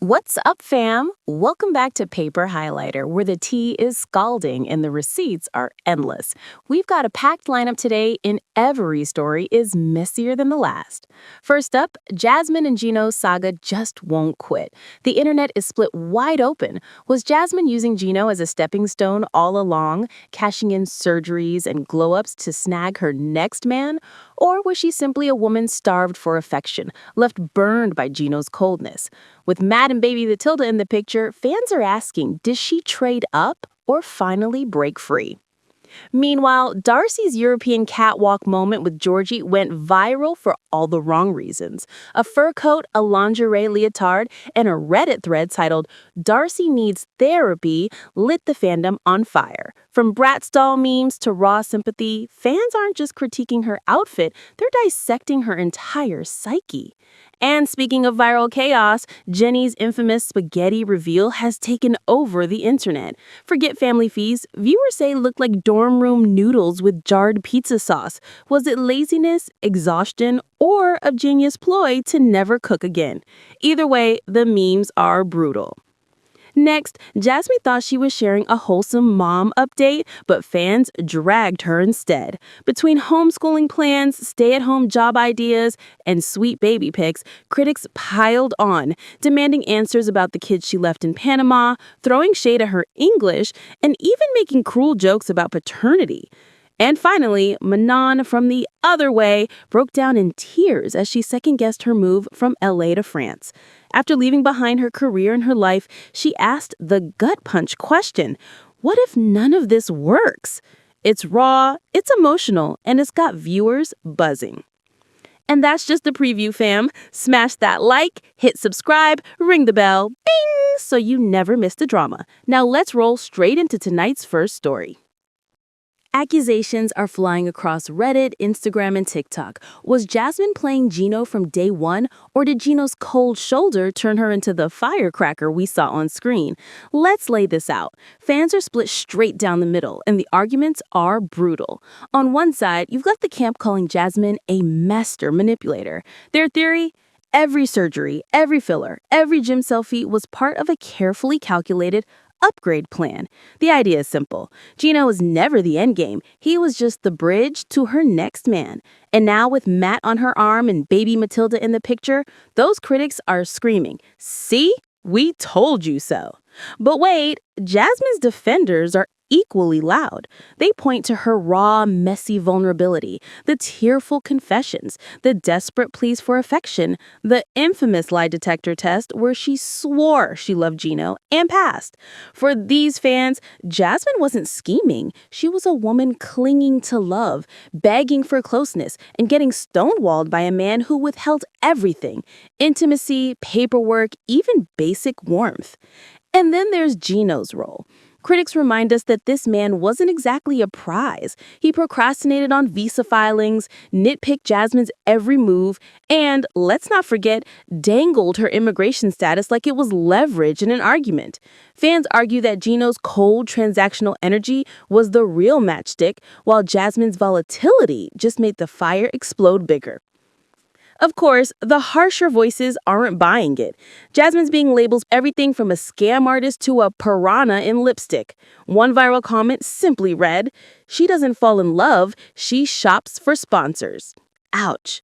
What's up, fam? Welcome back to Paper Highlighter, where the tea is scalding and the receipts are endless. We've got a packed lineup today, and every story is messier than the last. First up, Jasmine and Gino's saga just won't quit. The internet is split wide open. Was Jasmine using Gino as a stepping stone all along, cashing in surgeries and glow-ups to snag her next man? Or was she simply a woman starved for affection, left burned by Gino's coldness? With Matt and baby Matilda in the picture, fans are asking, does she trade up or finally break free? Meanwhile, Darcey's European catwalk moment with Georgie went viral for all the wrong reasons. A fur coat, a lingerie leotard, and a Reddit thread titled, "Darcey Needs Therapy" lit the fandom on fire. From Bratz doll memes to raw sympathy, fans aren't just critiquing her outfit, they're dissecting her entire psyche. And speaking of viral chaos, Jenny's infamous spaghetti reveal has taken over the internet. Forget family feast, viewers say it looked like dorm room noodles with jarred pizza sauce. Was it laziness, exhaustion, or a genius ploy to never cook again? Either way, the memes are brutal. Next, Jasmine thought she was sharing a wholesome mom update, but fans dragged her instead. Between homeschooling plans, stay-at-home job ideas, and sweet baby pics, critics piled on, demanding answers about the kids she left in Panama, throwing shade at her English, and even making cruel jokes about paternity. And finally, Manon, from the other way, broke down in tears as she second-guessed her move from LA to France. After leaving behind her career and her life, she asked the gut-punch question, what if none of this works? It's raw, it's emotional, and it's got viewers buzzing. And that's just the preview, fam. Smash that like, hit subscribe, ring the bell, bing, so you never miss the drama. Now let's roll straight into tonight's first story. Accusations are flying across Reddit, Instagram, and TikTok. Was Jasmine playing Gino from day one, or did Gino's cold shoulder turn her into the firecracker we saw on screen? Let's lay this out. Fans are split straight down the middle, and the arguments are brutal. On one side, you've got the camp calling Jasmine a master manipulator. Their theory? Every surgery, every filler, every gym selfie was part of a carefully calculated upgrade plan. The idea is simple. Gino was never the endgame. He was just the bridge to her next man. And now with Matt on her arm and baby Matilda in the picture, those critics are screaming, "See? We told you so." But wait, Jasmine's defenders are equally loud. They point to her raw, messy vulnerability, the tearful confessions, the desperate pleas for affection, the infamous lie detector test where she swore she loved Gino and passed. For these fans, Jasmine wasn't scheming. She was a woman clinging to love, begging for closeness, and getting stonewalled by a man who withheld everything: intimacy, paperwork, even basic warmth. And then there's Gino's role. Critics remind us that this man wasn't exactly a prize. He procrastinated on visa filings, nitpicked Jasmine's every move, and, let's not forget, dangled her immigration status like it was leverage in an argument. Fans argue that Gino's cold transactional energy was the real matchstick, while Jasmine's volatility just made the fire explode bigger. Of course, the harsher voices aren't buying it. Jasmine's being labeled everything from a scam artist to a piranha in lipstick. One viral comment simply read, "She doesn't fall in love, she shops for sponsors." Ouch.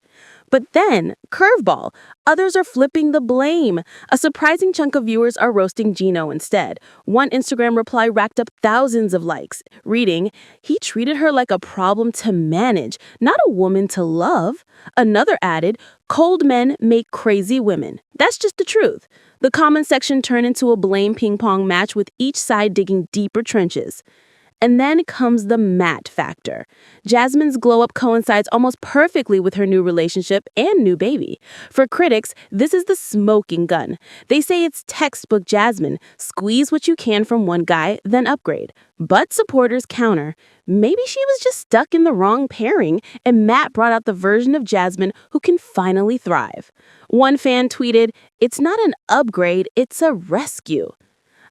But then, curveball, others are flipping the blame. A surprising chunk of viewers are roasting Gino instead. One Instagram reply racked up thousands of likes, reading, "He treated her like a problem to manage, not a woman to love." Another added, "Cold men make crazy women." That's just the truth. The comment section turned into a blame ping-pong match with each side digging deeper trenches. And then comes the Matt factor. Jasmine's glow-up coincides almost perfectly with her new relationship and new baby. For critics, this is the smoking gun. They say it's textbook Jasmine. Squeeze what you can from one guy, then upgrade. But supporters counter. Maybe she was just stuck in the wrong pairing, and Matt brought out the version of Jasmine who can finally thrive. One fan tweeted, "It's not an upgrade, it's a rescue."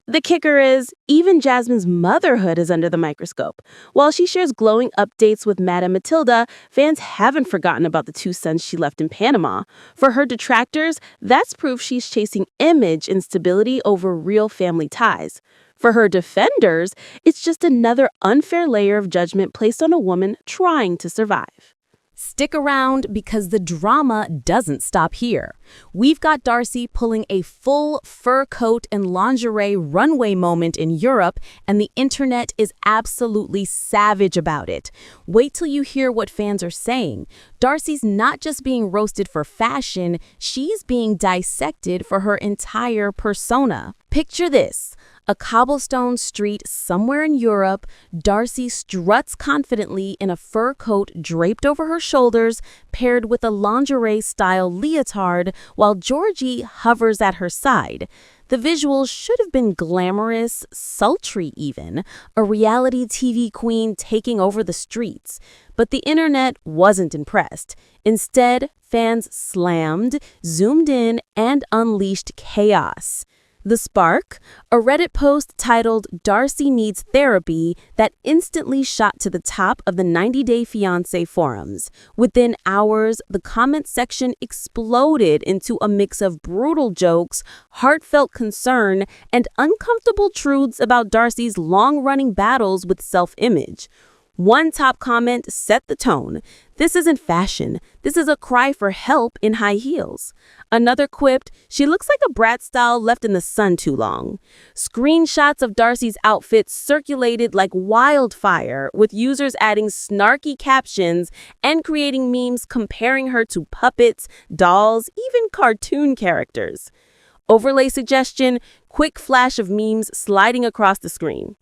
The kicker is, even Jasmine's motherhood is under the microscope. While she shares glowing updates with Matt and Matilda, fans haven't forgotten about the two sons she left in Panama. For her detractors, that's proof she's chasing image and stability over real family ties. For her defenders, it's just another unfair layer of judgment placed on a woman trying to survive. Stick around because the drama doesn't stop here. We've got Darcey pulling a full fur coat and lingerie runway moment in Europe, and the internet is absolutely savage about it. Wait till you hear what fans are saying. Darcey's not just being roasted for fashion, she's being dissected for her entire persona. Picture this. A cobblestone street somewhere in Europe, Darcey struts confidently in a fur coat draped over her shoulders, paired with a lingerie-style leotard, while Georgie hovers at her side. The visuals should have been glamorous, sultry even, a reality TV queen taking over the streets. But the internet wasn't impressed. Instead, fans slammed, zoomed in, and unleashed chaos. The spark, a Reddit post titled "Darcey Needs Therapy" that instantly shot to the top of the 90-Day Fiancé forums. Within hours, the comment section exploded into a mix of brutal jokes, heartfelt concern, and uncomfortable truths about Darcey's long-running battles with self-image. One top comment set the tone. "This isn't fashion. This is a cry for help in high heels." Another quipped, "She looks like a brat style left in the sun too long." Screenshots of Darcey's outfit circulated like wildfire, with users adding snarky captions and creating memes comparing her to puppets, dolls, even cartoon characters. Overlay suggestion, quick flash of memes sliding across the screen.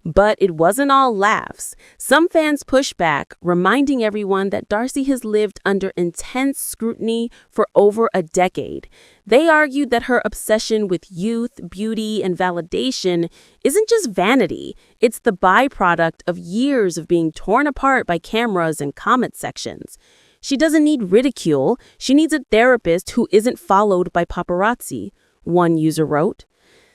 But it wasn't all laughs. Some fans pushed back, reminding everyone that Darcey has lived under intense scrutiny for over a decade. They argued that her obsession with youth, beauty, and validation isn't just vanity. It's the byproduct of years of being torn apart by cameras and comment sections. She doesn't need ridicule. She needs a therapist who isn't followed by paparazzi, one user wrote.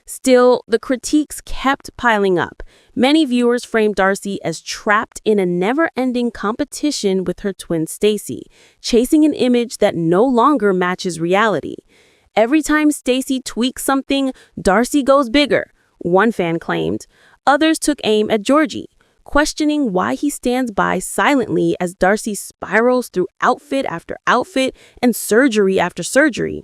Still, the critiques kept piling up. Many viewers framed Darcey as trapped in a never-ending competition with her twin Stacey, chasing an image that no longer matches reality. Every time Stacey tweaks something, Darcey goes bigger, one fan claimed. Others took aim at Georgie, questioning why he stands by silently as Darcey spirals through outfit after outfit and surgery after surgery.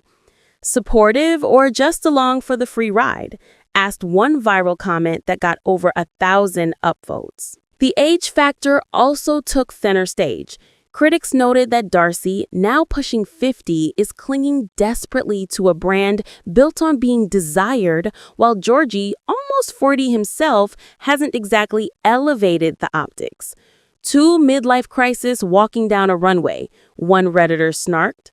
Supportive or just along for the free ride? Asked one viral comment that got over 1,000 upvotes. The age factor also took center stage. Critics noted that Darcey, now pushing 50, is clinging desperately to a brand built on being desired, while Georgie, almost 40 himself, hasn't exactly elevated the optics. Two midlife crisis walking down a runway, one Redditor snarked.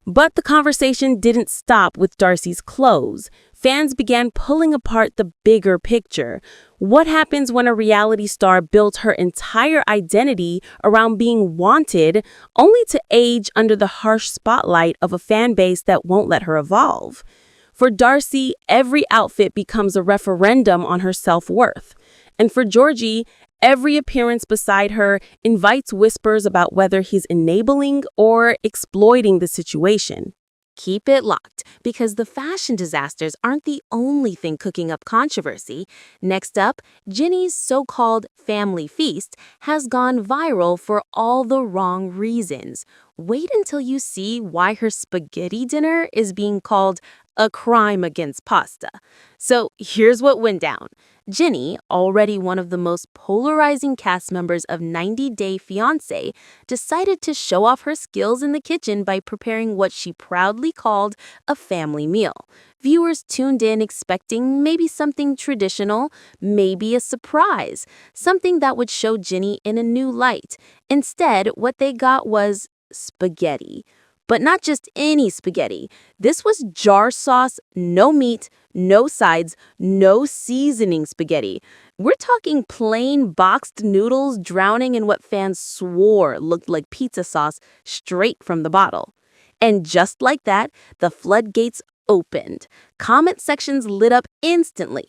But the conversation didn't stop with Darcey's clothes. Fans began pulling apart the bigger picture. What happens when a reality star built her entire identity around being wanted, only to age under the harsh spotlight of a fan base that won't let her evolve? For Darcey, every outfit becomes a referendum on her self-worth. And for Georgie, every appearance beside her invites whispers about whether he's enabling or exploiting the situation. Keep it locked, because the fashion disasters aren't the only thing cooking up controversy. Next up, Ginny's so-called family feast has gone viral for all the wrong reasons. Wait until you see why her spaghetti dinner is being called a crime against pasta. So here's what went down. Ginny, already one of the most polarizing cast members of 90-Day Fiancé, decided to show off her skills in the kitchen by preparing what she proudly called a family meal. Viewers tuned in expecting maybe something traditional, maybe a surprise, something that would show Ginny in a new light. Instead, what they got was spaghetti. But not just any spaghetti. This was jar sauce, no meat, no sides, no seasoning spaghetti. We're talking plain boxed noodles drowning in what fans swore looked like pizza sauce straight from the bottle. And just like that, the floodgates opened. Comment sections lit up instantly.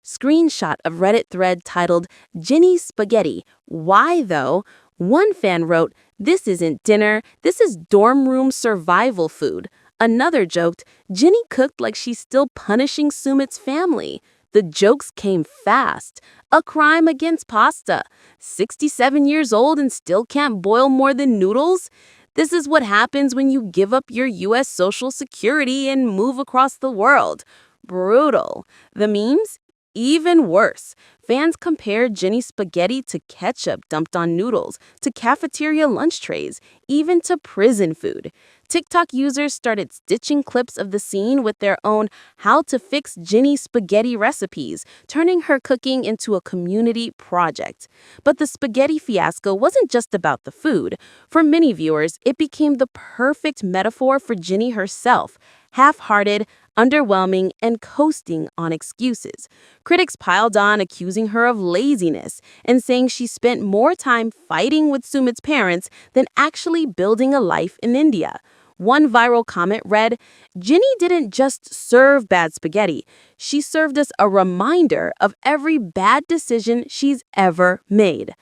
Screenshot of Reddit thread titled, Ginny Spaghetti. Why though? One fan wrote, "This isn't dinner, this is dorm room survival food." Another joked, "Ginny cooked like she's still punishing Sumit's family." The jokes came fast. A crime against pasta. 67 years old and still can't boil more than noodles? This is what happens when you give up your US Social Security and move across the world. Brutal. The memes? Even worse. Fans compared Ginny's spaghetti to ketchup dumped on noodles, to cafeteria lunch trays, even to prison food. TikTok users started stitching clips of the scene with their own how to fix Ginny spaghetti recipes, turning her cooking into a community project. But the spaghetti fiasco wasn't just about the food. For many viewers, it became the perfect metaphor for Ginny herself. Half-hearted, underwhelming, and coasting on excuses. Critics piled on, accusing her of laziness and saying she spent more time fighting with Sumit's parents than actually building a life in India. One viral comment read, "Ginny didn't just serve bad spaghetti, she served us a reminder of every bad decision she's ever made."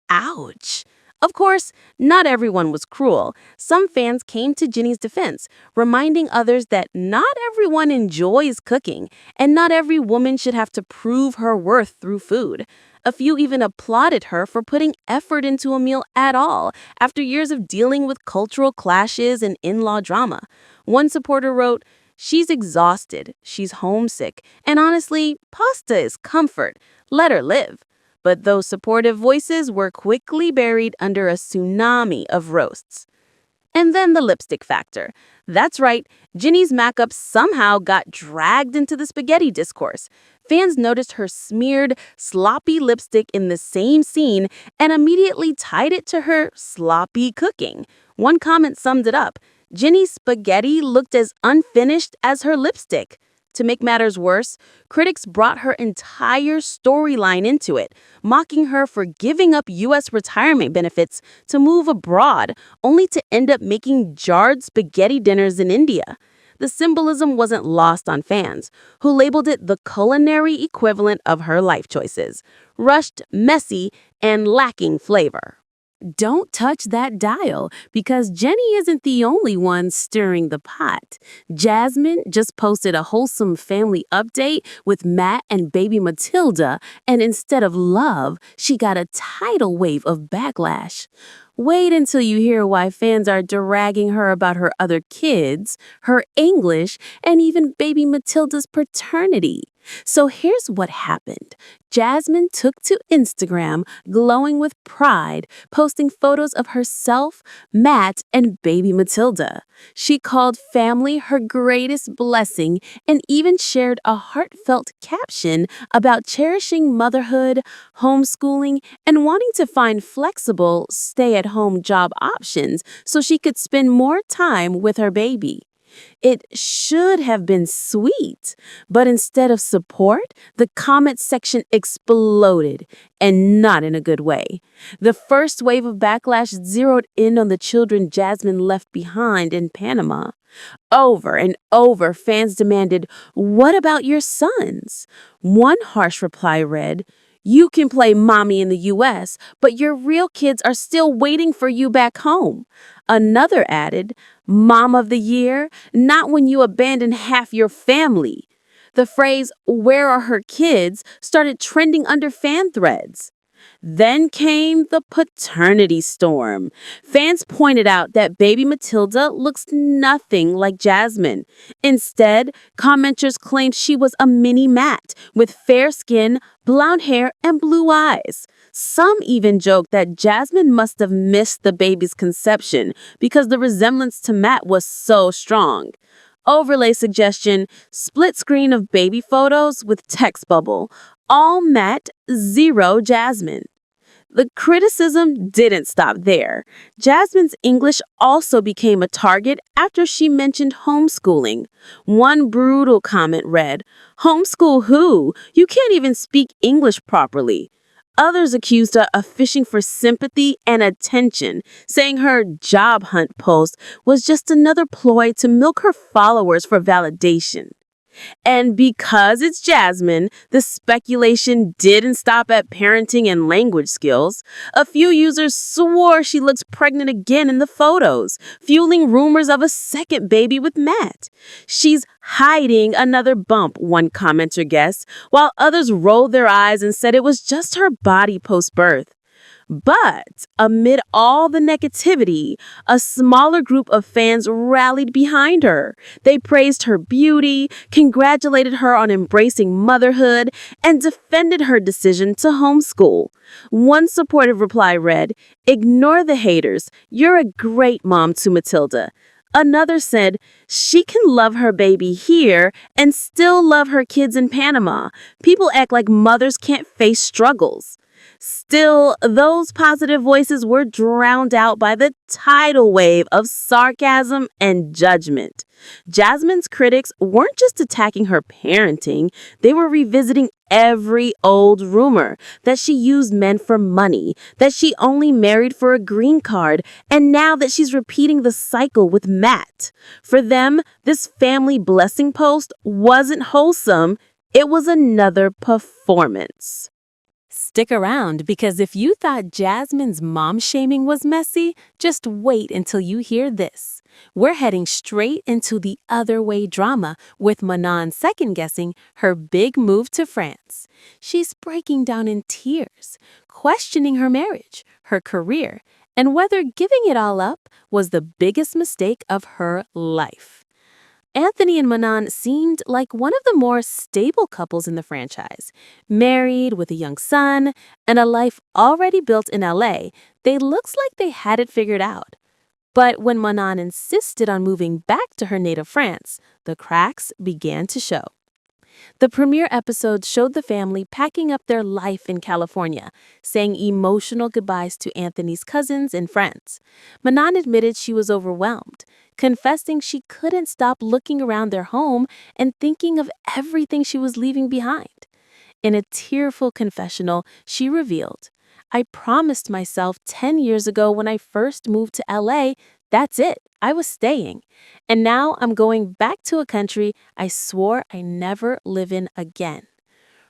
Ouch! Of course, not everyone was cruel. Some fans came to Ginny's defense, reminding others that not everyone enjoys cooking, and not every woman should have to prove her worth through food. A few even applauded her for putting effort into a meal at all, after years of dealing with cultural clashes and in-law drama. One supporter wrote, "She's exhausted, she's homesick, and honestly, pasta is comfort. Let her live." But those supportive voices were quickly buried under a tsunami of roasts. And then the lipstick factor. That's right, Ginny's makeup somehow got dragged into the spaghetti discourse. Fans noticed her smeared, sloppy lipstick in the same scene and immediately tied it to her sloppy cooking. One comment summed it up. Ginny's spaghetti looked as unfinished as her lipstick. To make matters worse, critics brought her entire storyline into it, mocking her for giving up U.S. retirement benefits to move abroad, only to end up making jarred spaghetti dinners in India. The symbolism wasn't lost on fans, who labeled it the culinary equivalent of her life choices: rushed, messy, and lacking flavor. Don't touch that dial, because Jenny isn't the only one stirring the pot. Jasmine just posted a wholesome family update with Matt and baby Matilda, and instead of love, she got a tidal wave of backlash. Wait until you hear why fans are dragging her about her other kids, her English, and even baby Matilda's paternity. So here's what happened. Jasmine took to Instagram, glowing with pride, posting photos of herself, Matt, and baby Matilda. She called family her greatest blessing and even shared a heartfelt caption about cherishing motherhood, homeschooling, and wanting to find flexible, stay-at-home job options so she could spend more time with her baby. It should have been sweet, but instead of support, the comment section exploded, and not in a good way. The first wave of backlash zeroed in on the children Jasmine left behind in Panama. Over and over, fans demanded, "What about your sons?" One harsh reply read, "You can play mommy in the US, but your real kids are still waiting for you back home." Another added, "Mom of the year, not when you abandon half your family." The phrase, "Where are her kids?" started trending under fan threads. Then came the paternity storm. Fans pointed out that baby Matilda looks nothing like Jasmine. Instead, commenters claimed she was a mini Matt with fair skin, blonde hair, and blue eyes. Some even joked that Jasmine must have missed the baby's conception because the resemblance to Matt was so strong. Overlay suggestion, split screen of baby photos with text bubble. All Matt, zero Jasmine. The criticism didn't stop there. Jasmine's English also became a target after she mentioned homeschooling. One brutal comment read, "Homeschool who? You can't even speak English properly." Others accused her of fishing for sympathy and attention, saying her job hunt post was just another ploy to milk her followers for validation. And because it's Jasmine, the speculation didn't stop at parenting and language skills. A few users swore she looks pregnant again in the photos, fueling rumors of a second baby with Matt. She's hiding another bump, one commenter guessed, while others rolled their eyes and said it was just her body post-birth. But amid all the negativity, a smaller group of fans rallied behind her. They praised her beauty, congratulated her on embracing motherhood, and defended her decision to homeschool. One supportive reply read, "Ignore the haters. You're a great mom to Matilda." Another said, "She can love her baby here and still love her kids in Panama. People act like mothers can't face struggles." Still, those positive voices were drowned out by the tidal wave of sarcasm and judgment. Jasmine's critics weren't just attacking her parenting, they were revisiting every old rumor that she used men for money, that she only married for a green card, and now that she's repeating the cycle with Matt. For them, this family blessing post wasn't wholesome, it was another performance. Stick around, because if you thought Jasmine's mom shaming was messy, just wait until you hear this. We're heading straight into the other way drama, with Manon second-guessing her big move to France. She's breaking down in tears, questioning her marriage, her career, and whether giving it all up was the biggest mistake of her life. Anthony and Manon seemed like one of the more stable couples in the franchise. Married with a young son and a life already built in LA, they looks like they had it figured out. But when Manon insisted on moving back to her native France, the cracks began to show. The premiere episode showed the family packing up their life in California, saying emotional goodbyes to Anthony's cousins and friends. Manon admitted she was overwhelmed, confessing she couldn't stop looking around their home and thinking of everything she was leaving behind. In a tearful confessional, she revealed, "I promised myself 10 years ago when I first moved to LA, that's it, I was staying. And now I'm going back to a country I swore I never live in again."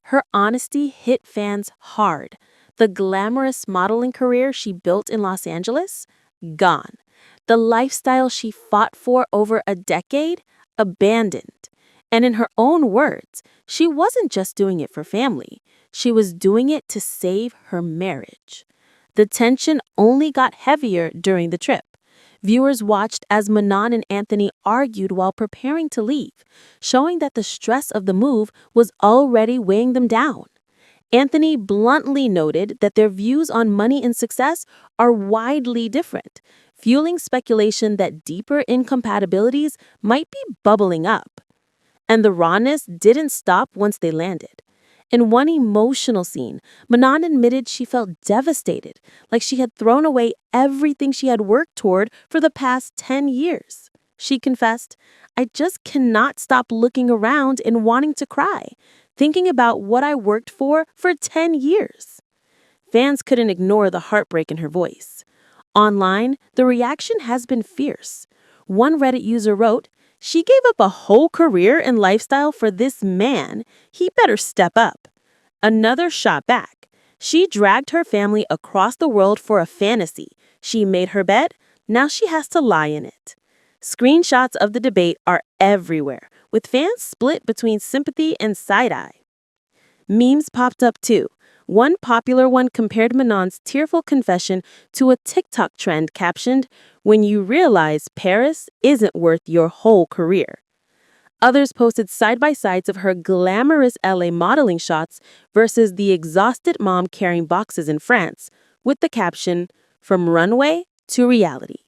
Her honesty hit fans hard. The glamorous modeling career she built in Los Angeles? Gone. The lifestyle she fought for over a decade? Abandoned. And in her own words, she wasn't just doing it for family. She was doing it to save her marriage. The tension only got heavier during the trip. Viewers watched as Manon and Anthony argued while preparing to leave, showing that the stress of the move was already weighing them down. Anthony bluntly noted that their views on money and success are widely different, fueling speculation that deeper incompatibilities might be bubbling up. And the rawness didn't stop once they landed. In one emotional scene, Manon admitted she felt devastated, like she had thrown away everything she had worked toward for the past 10 years. She confessed, "I just cannot stop looking around and wanting to cry, thinking about what I worked for 10 years. Fans couldn't ignore the heartbreak in her voice. Online, the reaction has been fierce. One Reddit user wrote, "She gave up a whole career and lifestyle for this man. He better step up." Another shot back. "She dragged her family across the world for a fantasy. She made her bed. Now she has to lie in it." Screenshots of the debate are everywhere, with fans split between sympathy and side-eye. Memes popped up too. One popular one compared Manon's tearful confession to a TikTok trend captioned, "When you realize Paris isn't worth your whole career." Others posted side-by-sides of her glamorous LA modeling shots versus the exhausted mom carrying boxes in France, with the caption, "From runway to reality."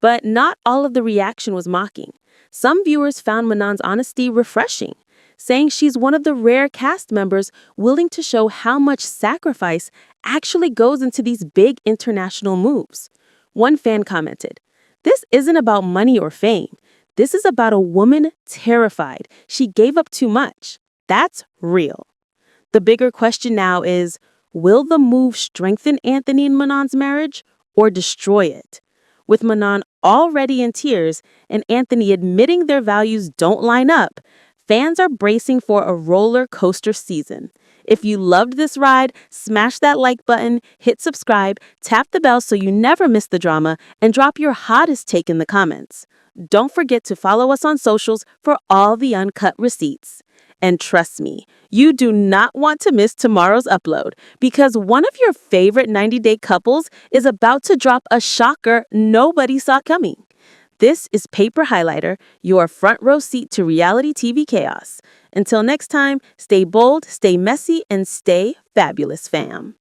But not all of the reaction was mocking. Some viewers found Manon's honesty refreshing, saying she's one of the rare cast members willing to show how much sacrifice actually goes into these big international moves. One fan commented, "This isn't about money or fame. This is about a woman terrified she gave up too much. That's real." The bigger question now is, Will the move strengthen Anthony and Manon's marriage or destroy it? With Manon already in tears and Anthony admitting their values don't line up, fans are bracing for a roller coaster season. If you loved this ride, smash that like button, hit subscribe, tap the bell so you never miss the drama, and drop your hottest take in the comments. Don't forget to follow us on socials for all the uncut receipts. And trust me, you do not want to miss tomorrow's upload because one of your favorite 90-day couples is about to drop a shocker nobody saw coming. This is Paper Highlighter, your front row seat to reality TV chaos. Until next time, stay bold, stay messy, and stay fabulous, fam.